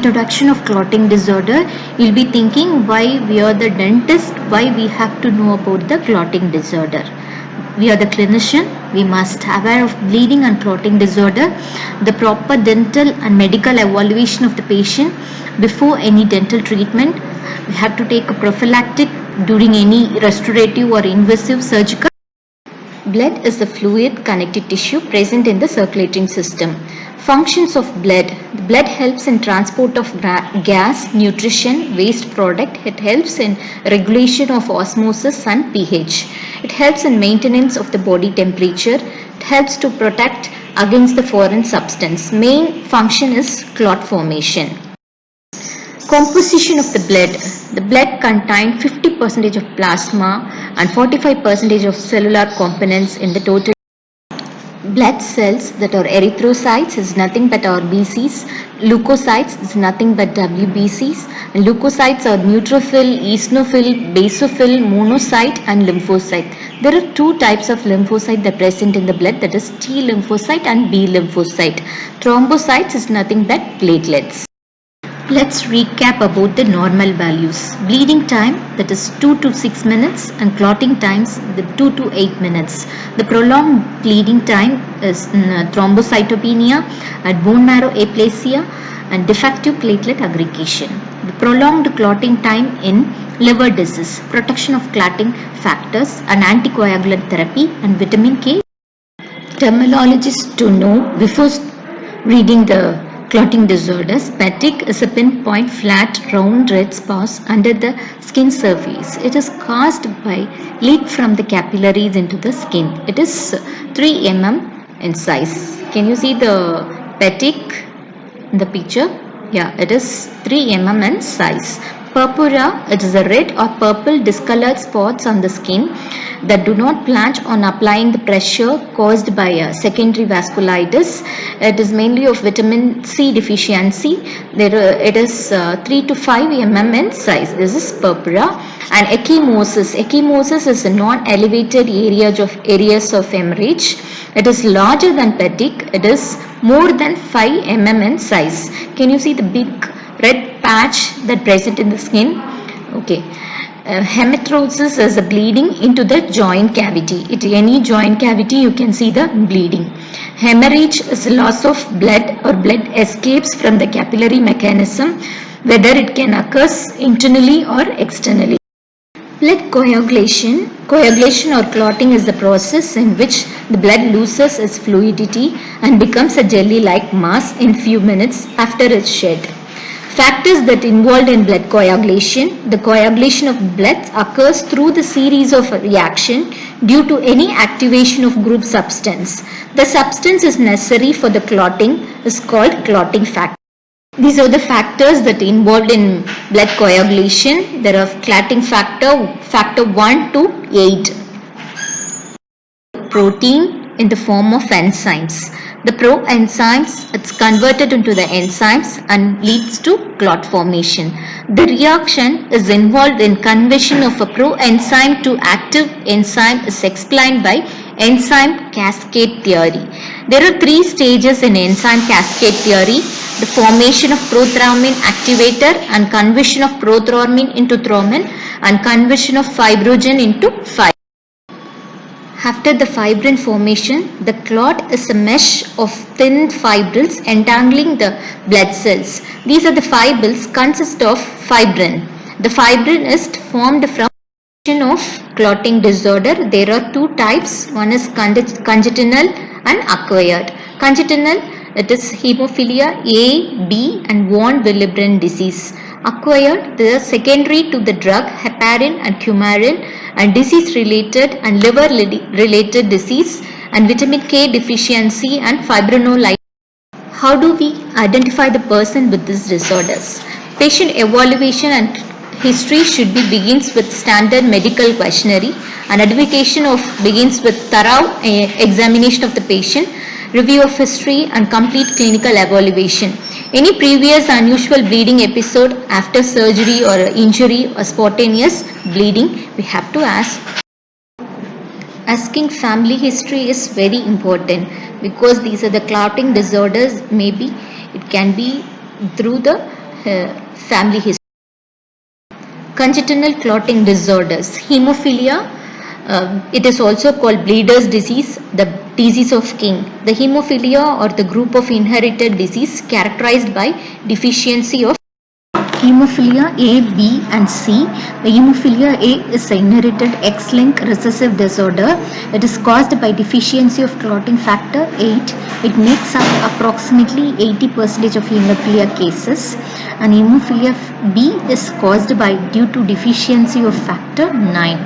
introduction of clotting disorder, you'll be thinking why we are the dentist, why we have to know about the clotting disorder. We are the clinician, we must aware of bleeding and clotting disorder, the proper dental and medical evaluation of the patient before any dental treatment. We have to take a prophylactic during any restorative or invasive surgical. Blood is the fluid connective tissue present in the circulating system. Functions of blood. The blood helps in transport of gas, nutrition, waste product. It helps in regulation of osmosis and pH. It helps in maintenance of the body temperature. It helps to protect against the foreign substance. Main function is clot formation. Composition of the blood. The blood contains 50% of plasma and 45% of cellular components in the total. Blood cells that are erythrocytes is nothing but RBCs, leukocytes is nothing but WBCs, and leukocytes are neutrophil, eosinophil, basophil, monocyte and lymphocyte. There are two types of lymphocyte that are present in the blood, that is T lymphocyte and B lymphocyte. Thrombocytes is nothing but platelets. Let's recap about the normal values. Bleeding time, that is 2 to 6 minutes, and clotting times, the 2 to 8 minutes. The prolonged bleeding time is thrombocytopenia and bone marrow aplasia and defective platelet aggregation. The prolonged clotting time in liver disease, protection of clotting factors and anticoagulant therapy and vitamin K. Terminologies to know before reading the clotting disorders. Petic is a pinpoint flat round red spots under the skin surface. It is caused by leak from the capillaries into the skin. It is 3 mm in size. Can you see the petic in the picture? Yeah, it is 3 mm in size. Purpura, it is a red or purple discolored spots on the skin that do not blanch on applying the pressure caused by a secondary vasculitis. It is mainly of vitamin C deficiency. It is 3 to 5 mm in size. This is purpura. And ecchymosis. Ecchymosis is a non-elevated areas of hemorrhage. It is larger than petic. It is more than 5 mm in size. Can you see the big red patch that present in the skin? Okay. Hematorosis is a bleeding into the joint cavity. At any joint cavity you can see the bleeding. Hemorrhage is loss of blood or blood escapes from the capillary mechanism, whether it can occur internally or externally. Blood coagulation. Coagulation or clotting is the process in which the blood loses its fluidity and becomes a jelly-like mass in few minutes after it's shed. Factors that involved in blood coagulation. The coagulation of blood occurs through the series of reaction due to any activation of group substance. The substance is necessary for the clotting is called clotting factor. These are the factors that involved in blood coagulation. There are clotting factor 1 to 8. Protein in the form of enzymes. The proenzymes, it's converted into the enzymes and leads to clot formation. The reaction is involved in conversion of a proenzyme to active enzyme is explained by enzyme cascade theory. There are 3 stages in enzyme cascade theory: the formation of prothrombin activator and conversion of prothrombin into thrombin and conversion of fibrogen into fibrin. After the fibrin formation, the clot is a mesh of thin fibrils entangling the blood cells. These are the fibrils consist of fibrin. The fibrin is formed from of clotting disorder. There are 2 types. One is congenital and acquired. Congenital, it is hemophilia A, B and von Willebrand disease. Acquired, they are secondary to the drug heparin and coumarin and disease related and liver related disease and vitamin K deficiency and fibrinolysis. How do we identify the person with these disorders? Patient evaluation and history should be begins with standard medical questionnaire, and identification of begins with thorough examination of the patient, review of history and complete clinical evaluation. Any previous unusual bleeding episode after surgery or injury or spontaneous bleeding, we have to ask. Asking family history is very important because these are the clotting disorders. Maybe it can be through the family history. Congenital clotting disorders. Hemophilia, it is also called bleeder's disease, the disease of King. The hemophilia or the group of inherited disease characterized by deficiency of hemophilia A, B and C. The hemophilia A is an inherited X-linked recessive disorder. It is caused by deficiency of clotting factor 8. It makes up approximately 80% of hemophilia cases. And hemophilia B is caused by due to deficiency of factor 9.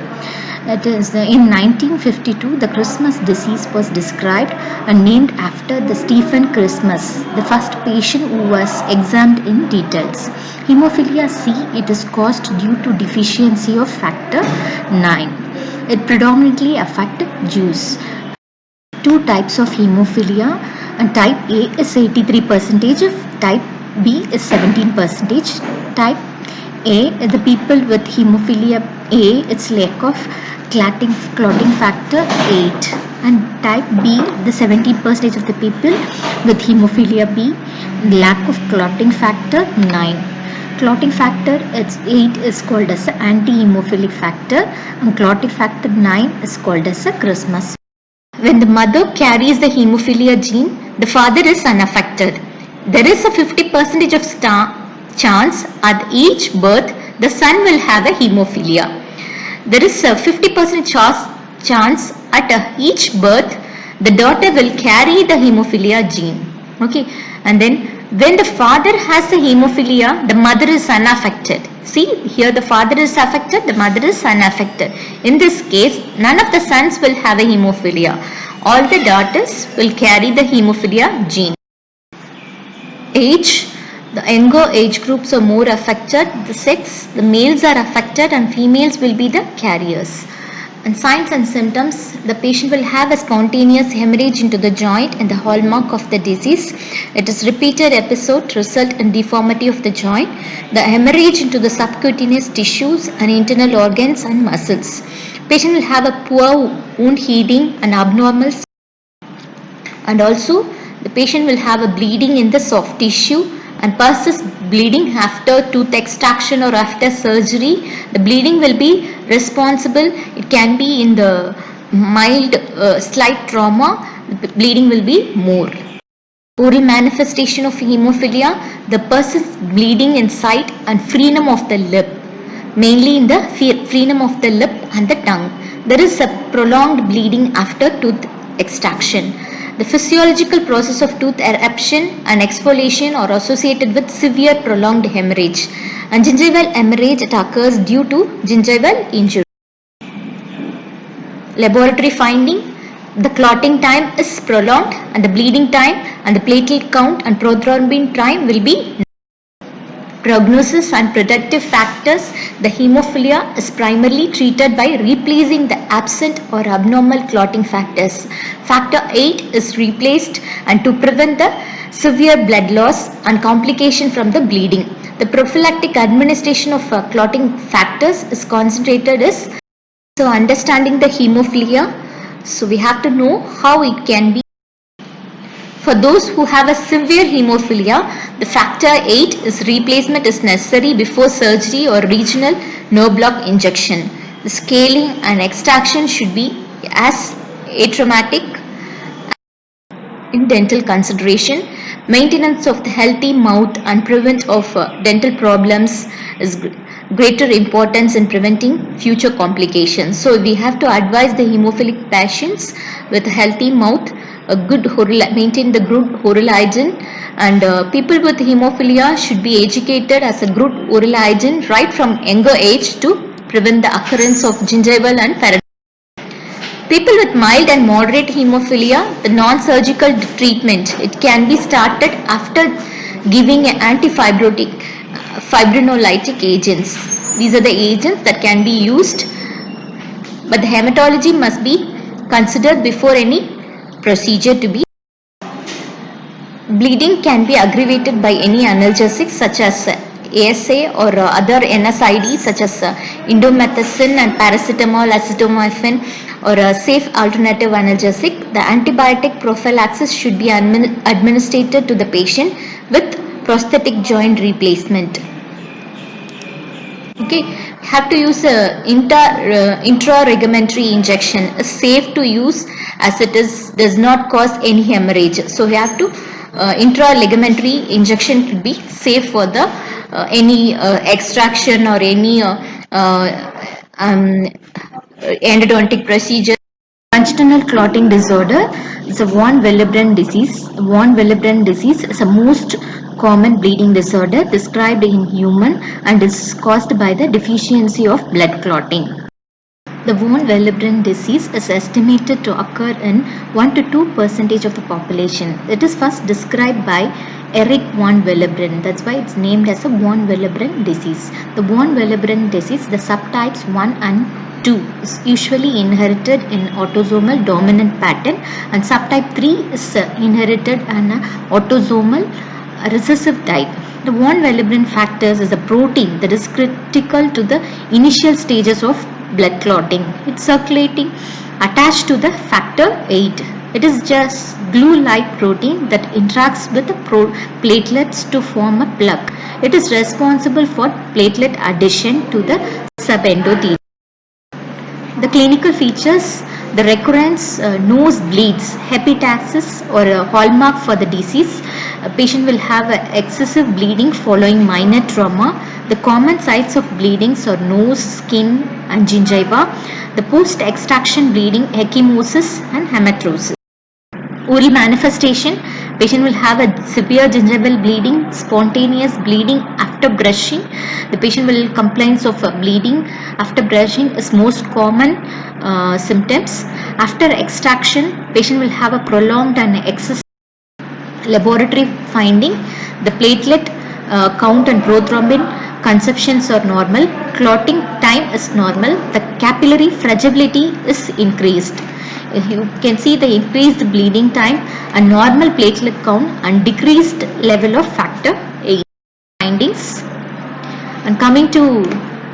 It is in 1952 the Christmas disease was described and named after the Stephen Christmas, the first patient who was examined in details. Hemophilia C, it is caused due to deficiency of factor 9. It predominantly affects Jews. Two types of hemophilia, and type A is 83%, type B is 17%. Type A, the people with hemophilia A, its lack of clotting factor 8, and type B, the 70% of the people with hemophilia B, lack of clotting factor 9. Clotting factor 8 is called as an anti-hemophilic factor, and clotting factor 9 is called as a Christmas. When the mother carries the hemophilia gene, the father is unaffected. There is a 50% of chance at each birth the son will have a hemophilia. There is a 50% chance at each birth the daughter will carry the hemophilia gene. Okay, and then when the father has the hemophilia, the mother is unaffected. See, here the father is affected, the mother is unaffected. In this case, none of the sons will have a hemophilia. All the daughters will carry the hemophilia gene. Age. The younger age groups are more affected. The sex, the males are affected and females will be the carriers. And signs and symptoms, the patient will have a spontaneous hemorrhage into the joint and the hallmark of the disease. It is repeated episode result in deformity of the joint. The hemorrhage into the subcutaneous tissues and internal organs and muscles. Patient will have a poor wound healing and abnormal, and also the patient will have a bleeding in the soft tissue and persist bleeding after tooth extraction or after surgery. The bleeding will be responsible. It can be in the mild slight trauma. The bleeding will be more. Oral manifestation of hemophilia, the persist bleeding in sight and frenum of the lip, mainly in the frenum of the lip and the tongue. There is a prolonged bleeding after tooth extraction. The physiological process of tooth eruption and exfoliation are associated with severe prolonged hemorrhage, and gingival hemorrhage occurs due to gingival injury. Laboratory finding, the clotting time is prolonged and the bleeding time and the platelet count and prothrombin time will be. Prognosis and protective factors, the hemophilia is primarily treated by replacing the absent or abnormal clotting factors. Factor 8 is replaced and to prevent the severe blood loss and complication from the bleeding. The prophylactic administration of clotting factors is concentrated is. So understanding the hemophilia, so we have to know how it can be. For those who have a severe hemophilia, the factor 8 is replacement is necessary before surgery or regional nerve block injection. The scaling and extraction should be as atraumatic. In dental consideration, maintenance of the healthy mouth and prevent of dental problems is greater importance in preventing future complications. So we have to advise the hemophilic patients with a healthy mouth, a good maintain the good oral hygiene, and people with hemophilia should be educated as a good oral hygiene right from younger age to prevent the occurrence of gingival and periodontal. People with mild and moderate hemophilia, the non-surgical treatment, it can be started after giving anti-fibrinolytic agents. These are the agents that can be used, but the hematology must be considered before any procedure to be. Bleeding can be aggravated by any analgesics such as ASA or other NSAIDs such as indomethacin and paracetamol, acetaminophen, or a safe alternative analgesic. The antibiotic prophylaxis should be administered to the patient with prosthetic joint replacement. Okay, have to use a intra-ligamentory injection. Is safe to use as it does not cause any hemorrhage. So we have to intra-ligamentory injection to be safe for the any extraction or any endodontic procedure. Congenital clotting disorder is a von Willebrand disease. Von Willebrand disease is the most common bleeding disorder described in human and is caused by the deficiency of blood clotting. The von Willebrand disease is estimated to occur in 1 to 2% of the population. It is first described by Erich von Willebrand. That's why it's named as a von Willebrand disease. The von Willebrand disease, the subtypes 1 and 2 is usually inherited in autosomal dominant pattern, and subtype 3 is inherited in autosomal recessive type. The von Willebrand factors is a protein that is critical to the initial stages of blood clotting. It's circulating attached to the factor 8. It is just glue-like protein that interacts with the platelets to form a plug. It is responsible for platelet addition to the subendothelium. The clinical features, the recurrence, nose bleeds, hepataxis or a hallmark for the disease. A patient will have excessive bleeding following minor trauma. The common sites of bleedings are nose, skin and gingiva. The post-extraction bleeding, ecchymosis and hematrosis. Oral manifestation, patient will have a severe gingival bleeding, spontaneous bleeding after brushing. The patient will complain of bleeding after brushing is most common symptoms. After extraction, patient will have a prolonged and excessive laboratory finding. The platelet count and prothrombin conceptions are normal. Clotting time is normal. The capillary fragility is increased. You can see the increased bleeding time, a normal platelet count and decreased level of factor 8 findings. And coming to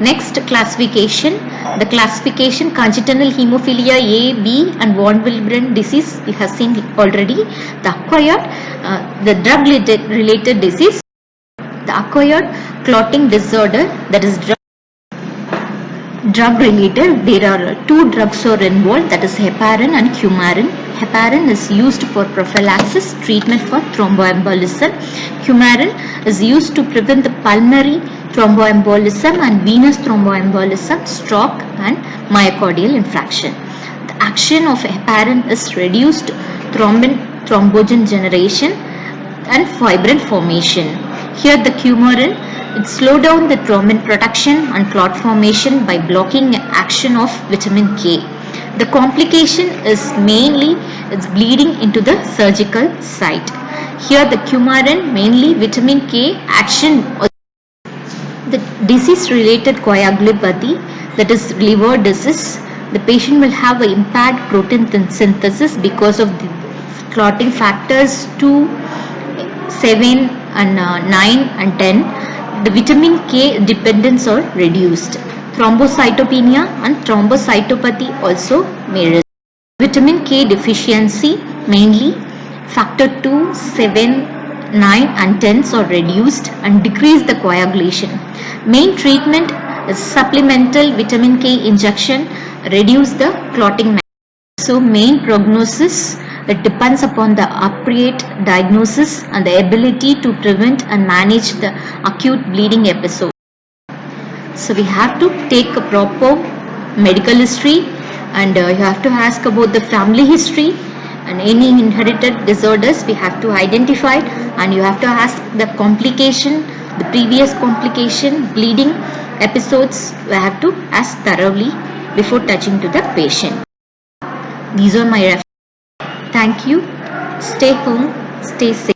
next classification, the classification congenital hemophilia A, B and von Willebrand disease we have seen already. The acquired, the drug related disease, the acquired clotting disorder, that is drug related. There are two drugs are involved, that is heparin and coumarin. Heparin is used for prophylaxis treatment for thromboembolism. Coumarin is used to prevent the pulmonary thromboembolism and venous thromboembolism, stroke and myocardial infarction. The action of heparin is reduced thrombogen generation and fibrin formation. Here the coumarin, it slows down the thrombin production and clot formation by blocking action of vitamin K. The complication is mainly it's bleeding into the surgical site. Here the coumarin, mainly vitamin K action. The disease related coagulopathy, that is liver disease. The patient will have an impaired protein synthesis because of the clotting factors 2, 7 and 9 and 10. The vitamin K dependence are reduced. Thrombocytopenia and thrombocytopathy also may result. Vitamin K deficiency, mainly factor 2, 7, 9 and 10 are reduced and decrease the coagulation. Main treatment is supplemental vitamin K injection, reduce the clotting. So main prognosis, it depends upon the appropriate diagnosis and the ability to prevent and manage the acute bleeding episode. So we have to take a proper medical history, and you have to ask about the family history and any inherited disorders we have to identify, and you have to ask the complication, the previous complication, bleeding episodes we have to ask thoroughly before touching to the patient. These are my references. Thank you. Stay home, stay safe.